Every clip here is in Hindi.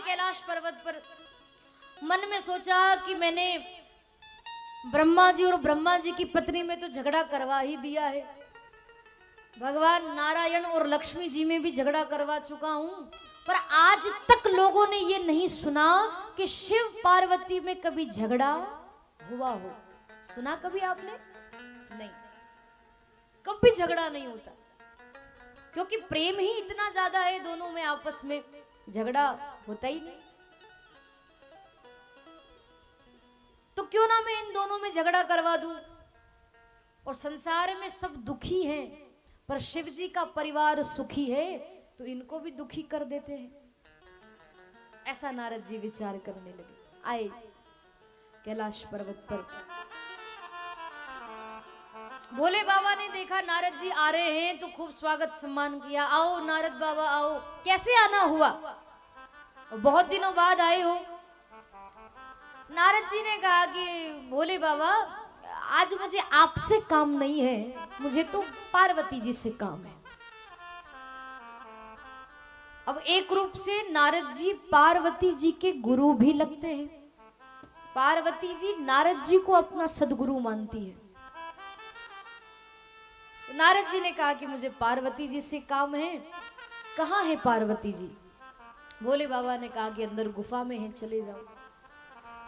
कैलाश पर्वत पर, मन में सोचा कि मैंने ब्रह्मा जी और ब्रह्मा जी की पत्नी में तो झगड़ा करवा ही दिया है, भगवान नारायण और लक्ष्मी जी में भी झगड़ा करवा चुका हूं, पर आज तक लोगों ने ये नहीं सुना कि शिव पार्वती में कभी झगड़ा हुआ हो। सुना कभी आपने? नहीं, कभी झगड़ा नहीं होता, क्योंकि प्रेम ही इतना ज्यादा है दोनों में, आपस में झगड़ा होता ही नहीं। तो क्यों ना मैं इन दोनों में झगड़ा करवा दूं। और संसार में सब दुखी हैं, पर शिव जी का परिवार सुखी है, तो इनको भी दुखी कर देते हैं। ऐसा नारद जी विचार करने लगे। आए कैलाश पर्वत पर, भोले बाबा ने देखा नारद जी आ रहे हैं तो खूब स्वागत सम्मान किया। आओ नारद बाबा आओ। कैसे आना हुआ? बहुत दिनों बाद आए हो। नारद जी ने कहा कि भोले बाबा आज मुझे आपसे काम नहीं है, मुझे तो पार्वती जी से काम है। अब एक रूप से नारद जी पार्वती जी के गुरु भी लगते हैं। पार्वती जी नारद जी को अपना सदगुरु मानती है। तो नारद जी ने कहा कि मुझे पार्वती जी से काम है। कहाँ है पार्वती जी? भोले बाबा ने कहा कि अंदर गुफा में है, चले जाओ।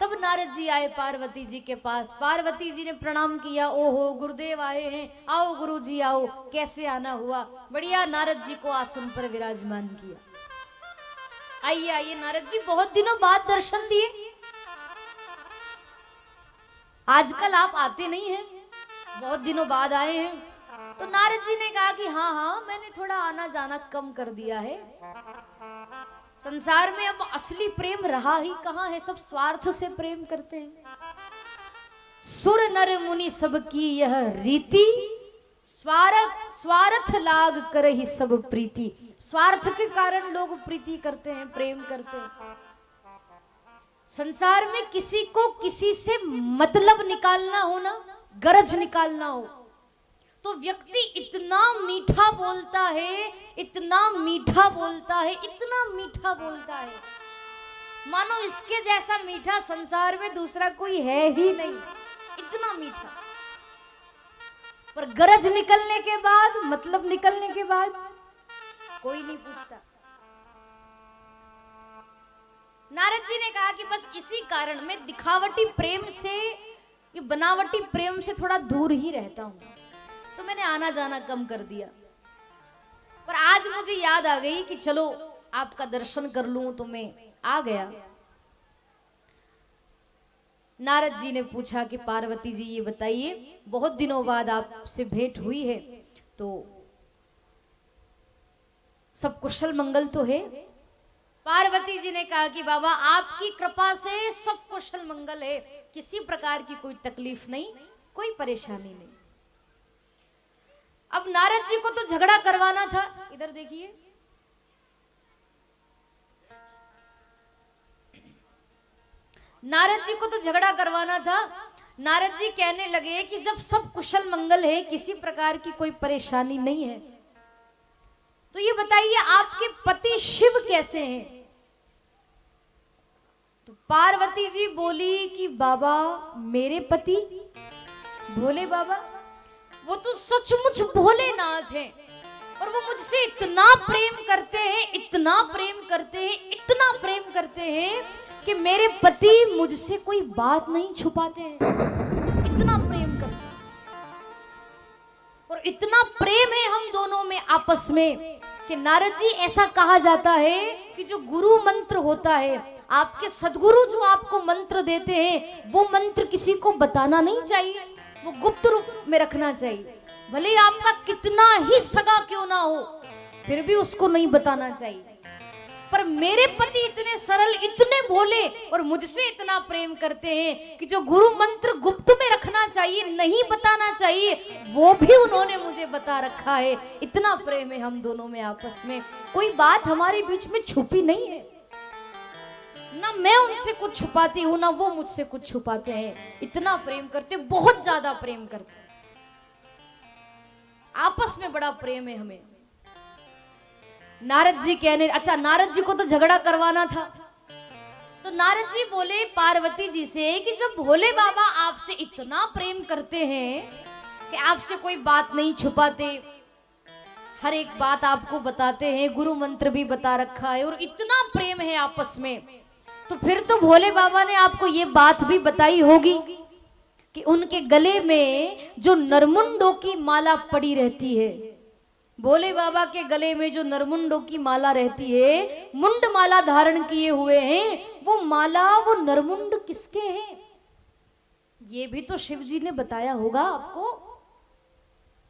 तब नारद जी आए पार्वती जी के पास। पार्वती जी ने प्रणाम किया। ओहो गुरुदेव आए हैं, आओ गुरु जी आओ। कैसे आना हुआ? बढ़िया। नारद जी को आसन पर विराजमान किया। आइए आइए नारद जी, बहुत दिनों बाद दर्शन दिए। आजकल आप आते नहीं हैं, बहुत दिनों बाद आए हैं। तो नारद जी ने कहा कि हाँ हाँ, मैंने थोड़ा आना जाना कम कर दिया है। संसार में अब असली प्रेम रहा ही कहाँ है, सब स्वार्थ से प्रेम करते हैं। सुर नर मुनि सबकी यह रीति, स्वार्थ लाग कर ही सब प्रीति। स्वार्थ के कारण लोग प्रीति करते हैं, प्रेम करते हैं। संसार में किसी को किसी से मतलब निकालना हो ना, गरज निकालना हो, तो व्यक्ति इतना मीठा बोलता है, इतना मीठा बोलता है, इतना मीठा बोलता है, मानो इसके जैसा मीठा संसार में दूसरा कोई है ही नहीं। इतना मीठा। पर गरज निकलने के बाद, मतलब निकलने के बाद कोई नहीं पूछता। नारद जी ने कहा कि बस इसी कारण मैं दिखावटी प्रेम से, ये बनावटी प्रेम से थोड़ा दूर ही रहता हूं, तो मैंने आना जाना कम कर दिया। पर आज मुझे याद आ गई कि चलो आपका दर्शन कर लूं, तो मैं आ गया। नारद जी ने पूछा कि पार्वती जी ये बताइए, बहुत दिनों बाद आपसे भेंट हुई है, तो सब कुशल मंगल तो है? पार्वती जी ने कहा कि बाबा आपकी कृपा से सब कुशल मंगल है, किसी प्रकार की कोई तकलीफ नहीं, कोई परेशानी नहीं। अब नारद जी को तो झगड़ा करवाना था। इधर देखिए, नारद जी को तो झगड़ा करवाना था। नारद जी कहने लगे कि जब सब कुशल मंगल है, किसी प्रकार की कोई परेशानी नहीं है, तो ये बताइए आपके पति शिव कैसे हैं? तो पार्वती जी बोली कि बाबा मेरे पति भोले बाबा, वो तो सचमुच भोलेनाथ हैं, और वो मुझसे इतना प्रेम करते हैं, इतना प्रेम करते हैं, इतना प्रेम करते हैं कि मेरे पति मुझसे कोई बात नहीं छुपाते हैं। इतना प्रेम करते हैं, और इतना प्रेम है हम दोनों में आपस में कि नारद जी ऐसा कहा जाता है कि जो गुरु मंत्र होता है, आपके सदगुरु जो आपको मंत्र देते हैं, वो मंत्र किसी को बताना नहीं चाहिए, वो गुप्त रूप में रखना चाहिए। भले ही आपका कितना ही सगा क्यों ना हो, फिर भी उसको नहीं बताना चाहिए। पर मेरे पति इतने सरल, इतने भोले, और मुझसे इतना प्रेम करते हैं कि जो गुरु मंत्र गुप्त में रखना चाहिए, नहीं बताना चाहिए, वो भी उन्होंने मुझे बता रखा है। इतना प्रेम है हम दोनों में आपस में, कोई बात हमारे बीच में छुपी नहीं है। ना मैं उनसे कुछ छुपाती हूं, ना वो मुझसे कुछ छुपाते हैं। इतना प्रेम करते, बहुत ज्यादा प्रेम करते, आपस में बड़ा प्रेम है हमें। नारद जी कहने, अच्छा नारद जी को तो झगड़ा करवाना था, तो नारद जी बोले पार्वती जी से कि जब भोले बाबा आपसे इतना प्रेम करते हैं कि आपसे कोई बात नहीं छुपाते, हर एक बात आपको बताते हैं, गुरु मंत्र भी बता रखा है और इतना प्रेम है आपस में, तो फिर तो भोले बाबा ने आपको ये बात भी बताई होगी कि उनके गले में जो नरमुंडों की माला पड़ी रहती है, भोले बाबा के गले में जो नरमुंडों की माला रहती है, मुंड माला धारण किए हुए हैं, वो माला वो नरमुंड किसके हैं? ये भी तो शिव जी ने बताया होगा आपको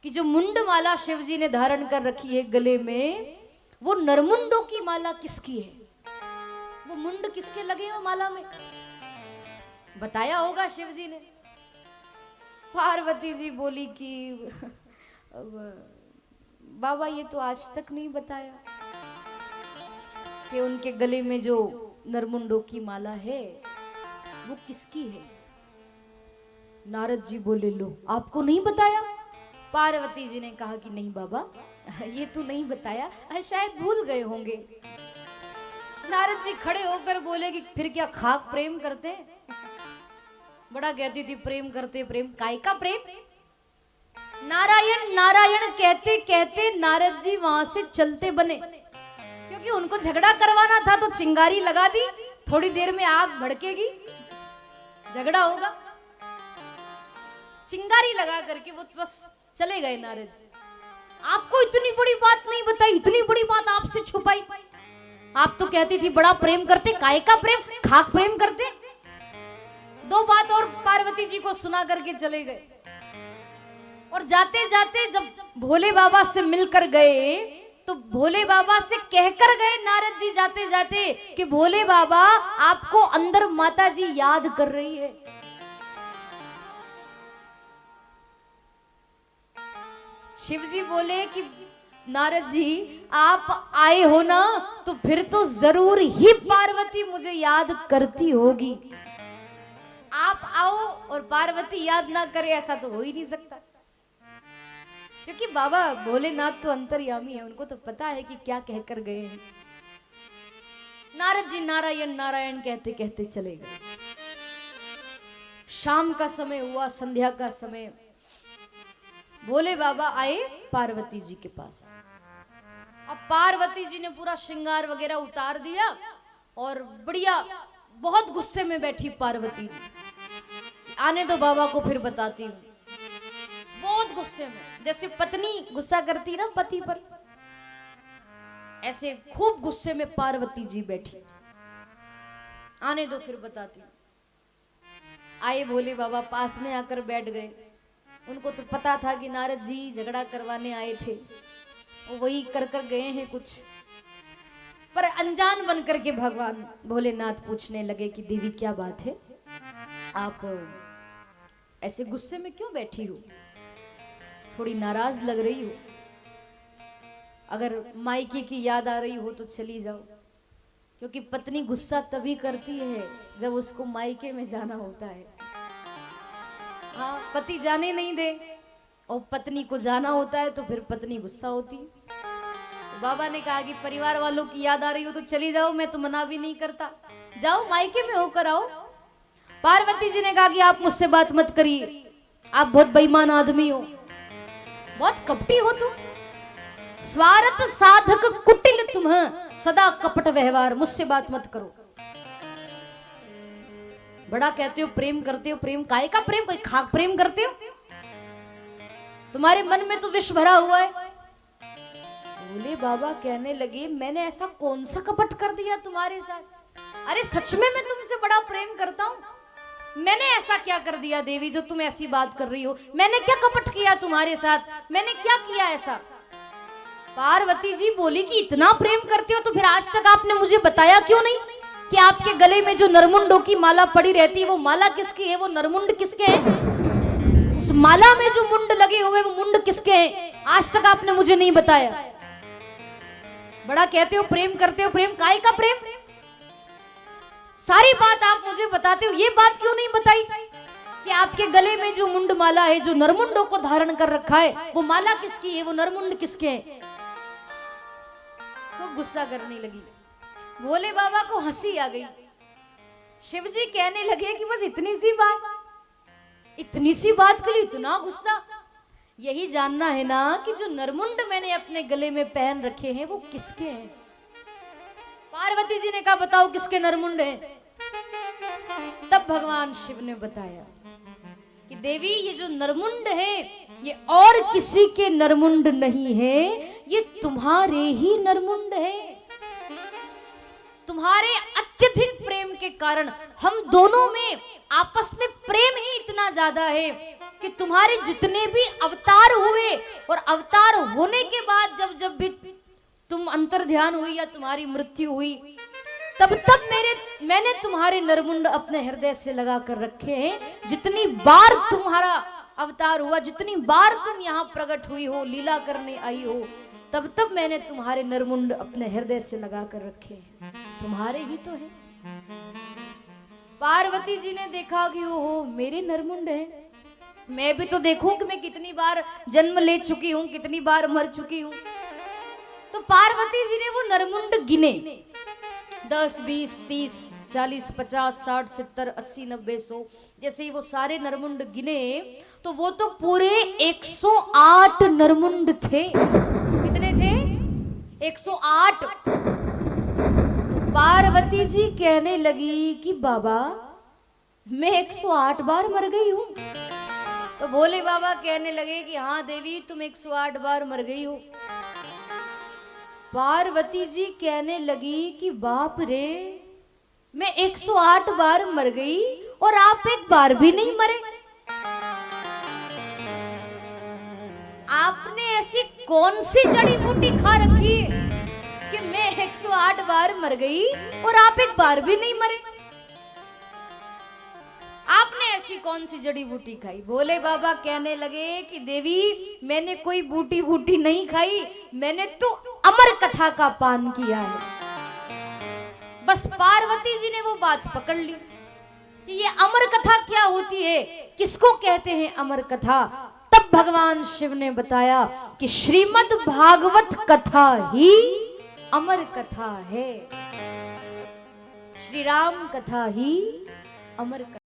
कि जो मुंड माला शिव जी ने धारण कर रखी है गले में, वो नरमुंडों की माला किसकी है? वो मुंड किसके लगे हो माला में? बताया होगा शिव जी ने। पार्वती जी बोली कि बाबा ये तो आज तक नहीं बताया कि उनके गले में जो नरमुंडों की माला है वो किसकी है। नारद जी बोले लो आपको नहीं बताया? पार्वती जी ने कहा कि नहीं बाबा ये तो नहीं बताया, शायद भूल गए होंगे। नारद जी खड़े होकर बोले कि फिर क्या खाक प्रेम करते? बड़ा कहती थी प्रेम करते, प्रेम काय का प्रेम? नारायण नारायण कहते कहते नारद जी वहां से चलते बने, क्योंकि उनको झगड़ा करवाना था तो चिंगारी लगा दी, थोड़ी देर में आग भड़केगी, झगड़ा होगा, चिंगारी लगा करके वो बस चले गए नारद जी। आपको इतनी बड़ी बात नहीं बताई, इतनी बड़ी बात आपसे छुपाई। आप तो कहती थी बड़ा प्रेम करते, काय का प्रेम? खाक प्रेम करते। दो बात और पार्वती जी को सुना करके चले गए। और जाते जाते जब भोले बाबा से मिलकर गए तो भोले बाबा से कहकर गए नारद जी जाते जाते कि भोले बाबा आपको अंदर माता जी याद कर रही है। शिव जी बोले कि नारद जी आप आए हो ना तो फिर तो जरूर ही पार्वती मुझे याद करती होगी। आप आओ और पार्वती याद ना करे ऐसा तो हो ही नहीं सकता, क्योंकि बाबा भोलेनाथ तो अंतर्यामी है, उनको तो पता है कि क्या कहकर गए हैं। नारद जी नारायण नारायण कहते कहते चले गए। शाम का समय हुआ, संध्या का समय, भोले बाबा आए पार्वती जी के पास। अब पार्वती जी ने पूरा श्रृंगार वगैरह उतार दिया और बढ़िया बहुत गुस्से में बैठी पार्वती जी। आने दो बाबा को फिर बताती हूँ। बहुत गुस्से में, जैसे पत्नी गुस्सा करती ना पति पर, ऐसे खूब गुस्से में पार्वती जी बैठी। आने दो फिर बताती हूँ। आए भोले बाबा पास में आकर बैठ गए। उनको तो पता था कि नारद जी झगड़ा करवाने आए थे, वो वही कर कर गए हैं कुछ, पर अनजान बन करके भगवान भोलेनाथ पूछने लगे कि देवी क्या बात है, आप ऐसे गुस्से में क्यों बैठी हो, थोड़ी नाराज लग रही हो, अगर मायके की याद आ रही हो तो चली जाओ, क्योंकि पत्नी गुस्सा तभी करती है जब उसको मायके में जाना होता है। हाँ, पति जाने नहीं दे और पत्नी को जाना होता है तो फिर पत्नी गुस्सा होती है। तो बाबा ने कहा कि परिवार वालों की याद आ रही हो तो चली जाओ, मैं तो मना भी नहीं करता, जाओ मायके में होकर आओ। पार्वती जी ने कहा कि आप मुझसे बात मत करिए, आप बहुत बेईमान आदमी हो, बहुत कपटी हो तुम, स्वार्थ साधक कुटिल तुम, सदा कपट व्यवहार, मुझसे बात मत करो। बड़ा कहते हो प्रेम करते हो, प्रेम काय का प्रेम? कोई खाक प्रेम करते हो? तुम्हारे मन में तो विष भरा हुआ है। बोले बाबा कहने लगे मैंने ऐसा कौन सा कपट कर दिया तुम्हारे साथ? अरे सच में मैं तुमसे बड़ा प्रेम करता हूँ, मैंने ऐसा क्या कर दिया देवी जो तुम ऐसी बात कर रही हो? मैंने क्या कपट किया तुम्हारे साथ? मैंने क्या किया ऐसा? पार्वती जी बोली कि इतना प्रेम करते हो तो फिर आज तक आपने मुझे बताया क्यों नहीं कि आपके गले में जो नरमुंडों की माला पड़ी रहती है वो माला किसकी है, वो नरमुंड किसके हैं? उस माला में जो मुंड लगे हुए वो मुंड किसके हैं? आज तक आपने मुझे नहीं बताया। बड़ा कहते हो प्रेम करते हो, प्रेम काय का प्रेम? सारी बात आप मुझे बताते हो, ये बात क्यों नहीं बताई कि आपके गले में जो मुंड माला है, जो नरमुंडों को धारण कर रखा है, वो माला किसकी है, वो नरमुंड किसके हैं? तो गुस्सा करने लगी। भोले बाबा को हंसी आ गई। शिव जी कहने लगे कि बस इतनी सी बात के लिए इतना गुस्सा। यही जानना है ना कि जो नरमुंड मैंने अपने गले में पहन रखे हैं वो किसके हैं। पार्वती जी ने कहा बताओ किसके नरमुंड हैं। तब भगवान शिव ने बताया कि देवी ये जो नरमुंड है ये और किसी के नरमुंड नहीं है, ये तुम्हारे ही नरमुंड है। तुम्हारे अत्यधिक प्रेम के कारण हम दोनों में आपस में प्रेम ही इतना ज्यादा है कि तुम्हारे जितने भी अवतार हुए और अवतार होने के बाद जब भी तुम अंतर ध्यान हुई या तुम्हारी मृत्यु हुई तब मैंने तुम्हारे नरमुंड अपने हृदय से लगा कर रखे हैं। जितनी बार तुम्हारा अवतार हुआ, जितनी बार तुम यहाँ प्रकट हुई हो, लीला करने आई हो, तब मैंने तुम्हारे नरमुंड अपने हृदय से लगा कर रखे हैं। तुम्हारे ही तो है। पार्वती जी ने देखा कि ओहो मेरे नरमुंड हैं, मैं भी तो देखूं कि मैं कितनी बार जन्म ले चुकी हूं, कितनी बार मर चुकी हूं। तो पार्वती जी ने वो नरमुंड गिने 10, 20, 30, 40, 50, 60, 70, 80, 90, 100 जैसे ही वो सारे नरमुंड गिने तो वो तो पूरे 108 नरमुंड थे। कितने थे? 108। पार्वती जी कहने लगी कि बाबा मैं 108 बार मर गई हूं। तो भोले बाबा कहने लगे कि हाँ देवी तुम 108 बार मर गई हो। पार्वती जी कहने लगी कि बाप रे मैं 108 बार मर गई और आप एक बार भी नहीं मरे। आपने ऐसी कौन सी जड़ी बूटी खा रखी है कि मैं 108 बार मर गई और आप एक बार भी नहीं मरे। आपने ऐसी कौन सी जड़ी बूटी खाई? भोले बाबा कहने लगे कि देवी मैंने कोई बूटी बूटी नहीं खाई, मैंने तो अमर कथा का पान किया है। बस पार्वती जी ने वो बात पकड़ ली कि ये अमर कथा क्या होती है, किसको कहते हैं अमर कथा। तब भगवान शिव ने बताया कि श्रीमद् भागवत कथा ही अमर कथा है। श्री राम कथा ही अमर कथा।